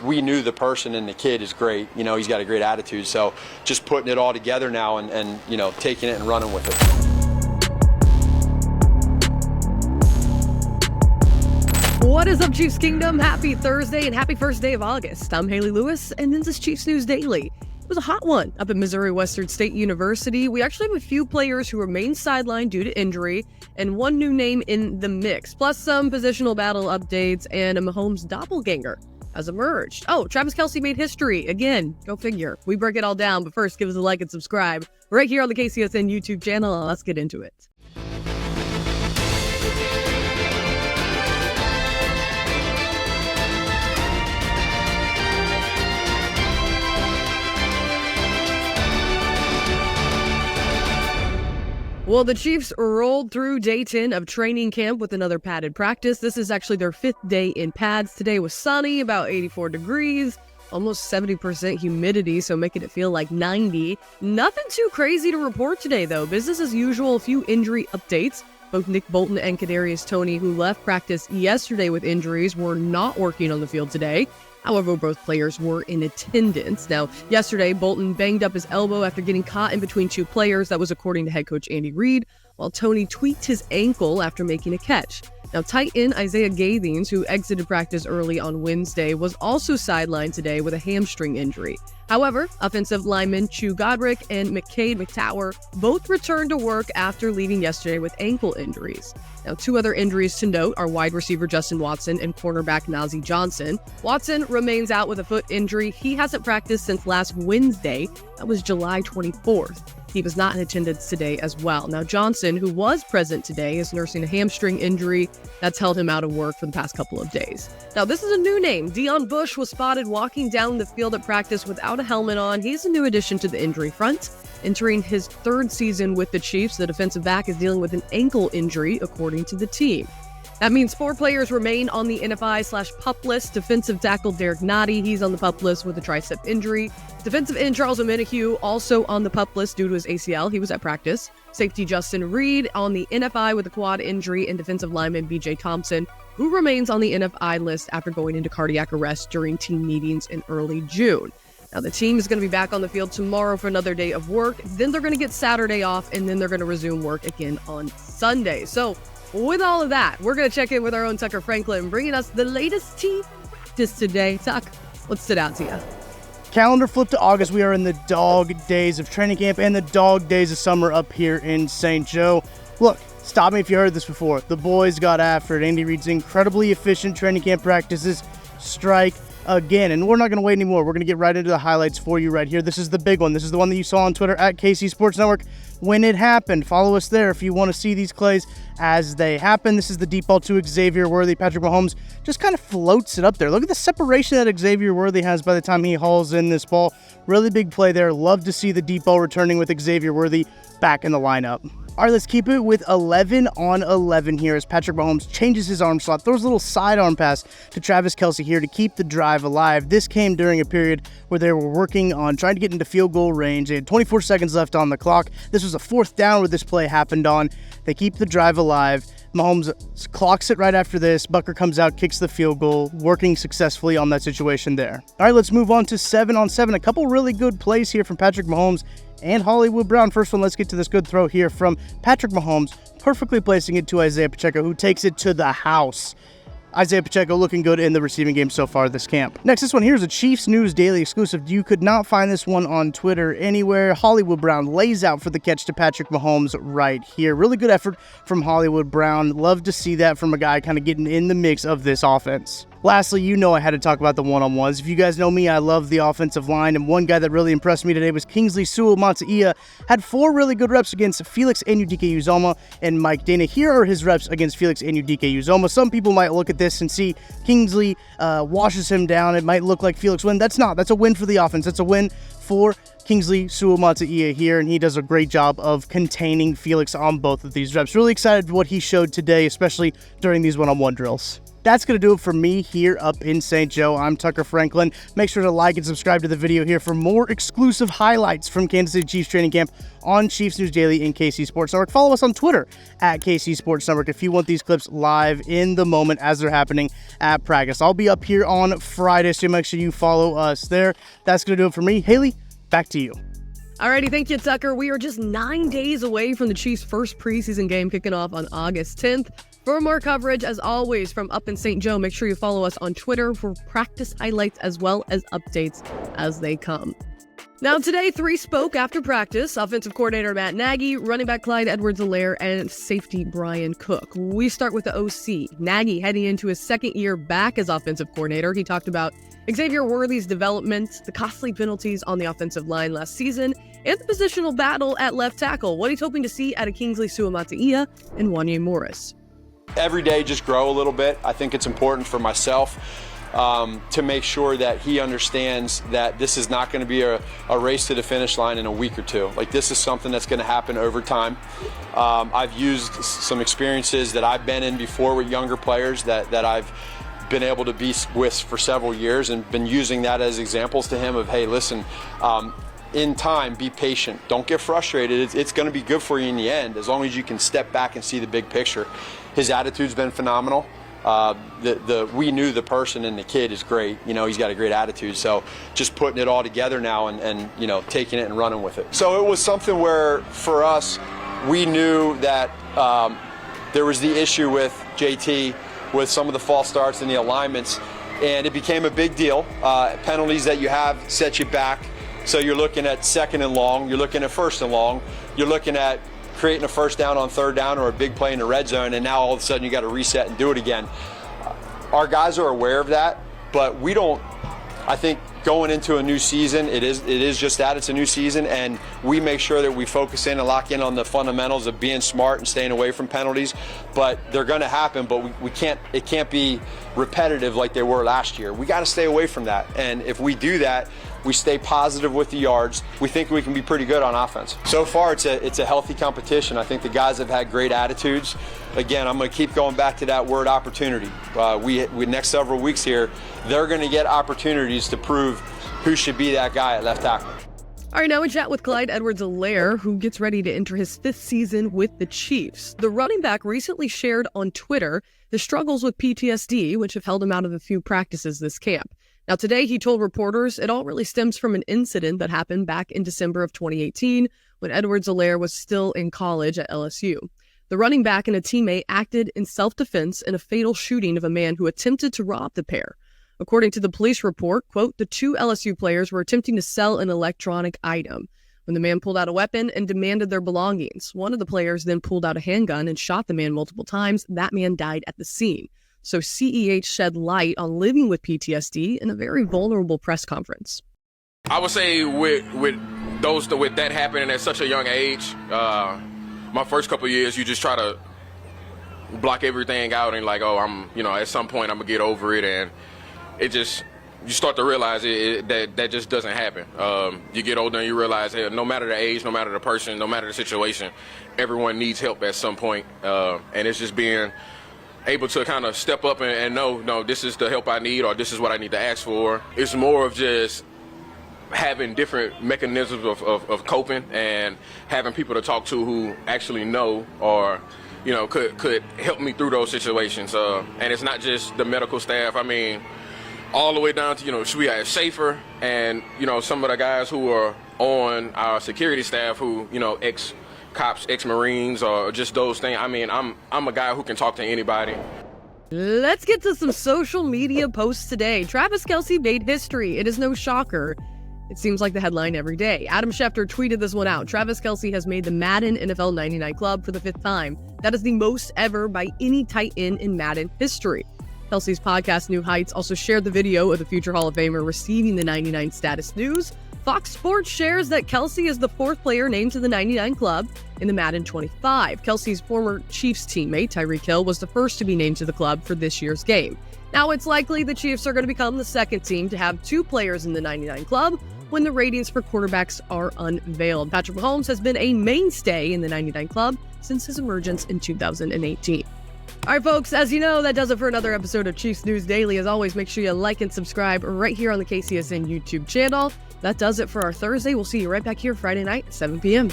we knew the person, and the kid is great. You know, he's got a great attitude. So just putting it all together now and you know, taking it and running with it. What is up, Chiefs Kingdom? Happy Thursday and happy first day of August. I'm Hayley Lewis, and this is Chiefs News Daily. It was a hot one up at Missouri Western State University. We actually have a few players who remain sidelined due to injury, and one new name in the mix, plus some positional battle updates, and a Mahomes doppelganger has emerged. Oh, Travis Kelce made history. Again, go figure. We break it all down, but first, give us a like and subscribe right here on the KCSN YouTube channel. Let's get into it. Well, the Chiefs rolled through day 10 of training camp with another padded practice. This is actually their 5th day in pads. Today was sunny, about 84 degrees, almost 70% humidity, so making it feel like 90. Nothing too crazy to report today, though. Business as usual, a few injury updates. Both Nick Bolton and Kadarius Toney, who left practice yesterday with injuries, were not working on the field today. However, both players were in attendance. Now, yesterday, Bolton banged up his elbow after getting caught in between two players. That was according to head coach Andy Reid, while Toney tweaked his ankle after making a catch. Now, tight end Isaiah Gathings, who exited practice early on Wednesday, was also sidelined today with a hamstring injury. However, offensive linemen Chu Godric and McTower both returned to work after leaving yesterday with ankle injuries. Now, two other injuries to note are wide receiver Justin Watson and cornerback Nagy Johnson. Watson remains out with a foot injury. He hasn't practiced since last Wednesday. That was July 24th. He was not in attendance today as well. Now, Johnson, who was present today, is nursing a hamstring injury that's held him out of work for the past couple of days. Now, this is a new name. Deon Bush was spotted walking down the field at practice without a helmet on. He's a new addition to the injury front. Entering his 3rd season with the Chiefs, the defensive back is dealing with an ankle injury, according to the team. That means 4 players remain on the NFI/PUP list. Defensive tackle Derek Nagy, he's on the PUP list with a tricep injury. Defensive end Charles Omenihu also on the PUP list due to his ACL. He was at practice. Safety Justin Reed on the NFI with a quad injury, and defensive lineman BJ Thompson, who remains on the NFI list after going into cardiac arrest during team meetings in early June. Now, the team is going to be back on the field tomorrow for another day of work. Then they're going to get Saturday off, and then they're going to resume work again on Sunday. So, with all of that, we're going to check in with our own Tucker Franklin, bringing us the latest team practice today. Tuck, what stood out to you? Calendar flip to August. We are in the dog days of training camp and the dog days of summer up here in St. Joe. Look, stop me if you heard this before. The boys got after it. Andy Reid's incredibly efficient training camp practices strike again, and we're not going to wait anymore. We're going to get right into the highlights for you right here. This is the big one. This is the one that you saw on Twitter at KC Sports Network when it happened. Follow us there if you want to see these plays as they happen. This is the deep ball to Xavier Worthy. Patrick Mahomes just kind of floats it up there. Look at the separation that Xavier Worthy has by the time he hauls in this ball. Really big play there. Love to see the deep ball returning with Xavier Worthy back in the lineup. All right, let's keep it with 11 on 11 here as Patrick Mahomes changes his arm slot, throws a little sidearm pass to Travis Kelce here to keep the drive alive. This came during a period where they were working on trying to get into field goal range. They had 24 seconds left on the clock. This was a 4th down where this play happened on. They keep the drive alive. Mahomes clocks it right after this. Bucker comes out, kicks the field goal, working successfully on that situation there. All right, let's move on to 7 on 7. A couple really good plays here from Patrick Mahomes and Hollywood Brown. First one, let's get to this good throw here from Patrick Mahomes, perfectly placing it to Isaiah Pacheco, who takes it to the house. Isaiah Pacheco looking good in the receiving game so far this camp. Next, this one here is a Chiefs News Daily exclusive. You could not find this one on Twitter anywhere. Hollywood Brown lays out for the catch to Patrick Mahomes right here. Really good effort from Hollywood Brown. Love to see that from a guy kind of getting in the mix of this offense. Lastly, you know I had to talk about the one-on-ones. If you guys know me, I love the offensive line, and one guy that really impressed me today was Kingsley Sewell-Mata'ia. Had 4 really good reps against Felix Anudike-Uzomah and Mike Dana. Here are his reps against Felix Anudike-Uzomah. Some people might look at this and see Kingsley washes him down. It might look like Felix win. That's not. That's a win for the offense. That's a win for Kingsley Sewell-Mata'ia here, and he does a great job of containing Felix on both of these reps. Really excited for what he showed today, especially during these one-on-one drills. that's going to do it for me here up in St. Joe. I'm Tucker Franklin. Make sure to like and subscribe to the video here for more exclusive highlights from Kansas City Chiefs training camp on Chiefs News Daily and KC Sports Network. Follow us on Twitter at KC Sports Network if you want these clips live in the moment as they're happening at practice. I'll be up here on Friday, so make sure you follow us there. That's going to do it for me. Haley, back to you. Alrighty, thank you, Tucker. We are just 9 days away from the Chiefs' first preseason game kicking off on August 10th. For more coverage, as always, from up in St. Joe, make sure you follow us on Twitter for practice highlights as well as updates as they come. Now today, three spoke after practice: offensive coordinator Matt Nagy, running back Clyde Edwards-Helaire, and safety Brian Cook. We start with the OC. Nagy heading into his second year back as offensive coordinator. He talked about Xavier Worthy's development, the costly penalties on the offensive line last season, and the positional battle at left tackle, what he's hoping to see out of Kingsley Suamataia and Wanye Morris. Every day just grow a little bit. I think it's important for myself to make sure that he understands that this is not going to be a race to the finish line in a week or two. Like, this is something that's going to happen over time. I've used some experiences that I've been in before with younger players that I've been able to be with for several years, and been using that as examples to him of, hey, listen, in time, be patient. Don't get frustrated. It's going to be good for you in the end, as long as you can step back and see the big picture. His attitude's been phenomenal. We knew the person, and the kid is great. You know, he's got a great attitude. So just putting it all together now and you know, taking it and running with it. So it was something where, for us, we knew that there was the issue with JT, with some of the false starts and the alignments, and it became a big deal. Penalties that you have set you back. So you're looking at second and long, you're looking at first and long, you're looking at creating a first down on third down or a big play in the red zone, and now all of a sudden you got to reset and do it again. Our guys are aware of that, but we don't. I think going into a new season, it is just that, it's a new season, and we make sure that we focus in and lock in on the fundamentals of being smart and staying away from penalties. But they're going to happen, but we can't. It can't be repetitive like they were last year. We got to stay away from that, and if we do that, we stay positive with the yards, we think we can be pretty good on offense. So far, it's a healthy competition. I think the guys have had great attitudes. Again, I'm going to keep going back to that word, opportunity. We next several weeks here, they're going to get opportunities to prove who should be that guy at left tackle. All right, now we chat with Clyde Edwards-Helaire, who gets ready to enter his fifth season with the Chiefs. The running back recently shared on Twitter the struggles with PTSD, which have held him out of a few practices this camp. Now, today he told reporters it all really stems from an incident that happened back in December of 2018 when Edwards-Helaire was still in college at LSU. The running back and a teammate acted in self-defense in a fatal shooting of a man who attempted to rob the pair. According to the police report, quote, the two LSU players were attempting to sell an electronic item when the man pulled out a weapon and demanded their belongings. One of the players then pulled out a handgun and shot the man multiple times. That man died at the scene. So CEH shed light on living with PTSD in a very vulnerable press conference. I would say with that happening at such a young age, my first couple of years, you just try to block everything out and like, at some point I'm gonna get over it, and you start to realize that just doesn't happen. You get older and you realize, hey, no matter the age, no matter the person, no matter the situation, everyone needs help at some point, and it's just being able to kind of step up and know, no, this is the help I need, or this is what I need to ask for. It's more of just having different mechanisms of coping and having people to talk to who actually know or, could help me through those situations. And it's not just the medical staff. I mean, all the way down to, should we have Schaefer and, some of the guys who are on our security staff who, ex-cops, ex-Marines, or just those things. I mean, I'm a guy who can talk to anybody. Let's get to some social media posts today. Travis Kelce made history. It is no shocker. It seems like the headline every day. Adam Schefter tweeted this one out. Travis Kelce has made the Madden NFL 99 club for the fifth time. That is the most ever by any tight end in Madden history. Kelce's podcast, New Heights, also shared the video of the future Hall of Famer receiving the 99 status news. Fox Sports shares that Kelce is the fourth player named to the 99 club in the Madden 25. Kelce's former Chiefs teammate, Tyreek Hill, was the first to be named to the club for this year's game. Now, it's likely the Chiefs are going to become the second team to have two players in the 99 club when the ratings for quarterbacks are unveiled. Patrick Mahomes has been a mainstay in the 99 club since his emergence in 2018. All right, folks, as you know, that does it for another episode of Chiefs News Daily. As always, make sure you like and subscribe right here on the KCSN YouTube channel. That does it for our Thursday. We'll see you right back here Friday night, 7 p.m.